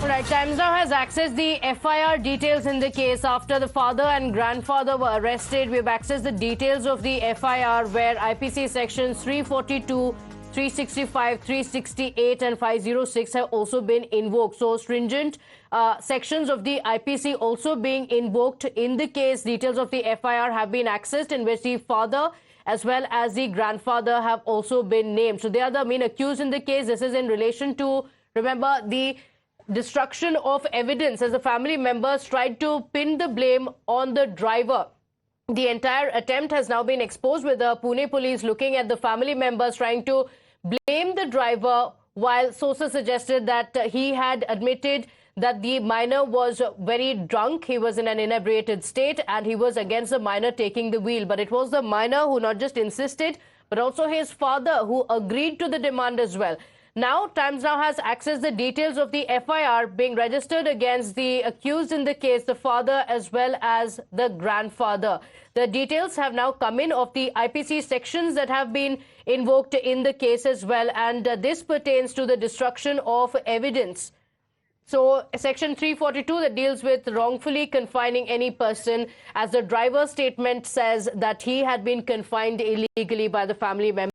All right, Times Now has accessed the FIR details in the case after the father and grandfather were arrested. We've accessed the details of the FIR where IPC sections 342, 365, 368 and 506 have also been invoked. So stringent sections of the IPC also being invoked in the case. Details of the FIR have been accessed in which the father as well as the grandfather have also been named. So they are the main accused in the case. This is in relation to, remember, the destruction of evidence as the family members tried to pin the blame on the driver. The entire attempt has now been exposed with the Pune police looking at the family members trying to blame the driver, while sources suggested that he had admitted that the minor was very drunk. He was in an inebriated state and he was against the minor taking the wheel. But it was the minor who not just insisted, but also his father who agreed to the demand as well. Now, Times Now has accessed the details of the FIR being registered against the accused in the case, the father as well as the grandfather. The details have now come in of the IPC sections that have been invoked in the case as well. And this pertains to the destruction of evidence. So, Section 342 that deals with wrongfully confining any person, as the driver's statement says that he had been confined illegally by the family member.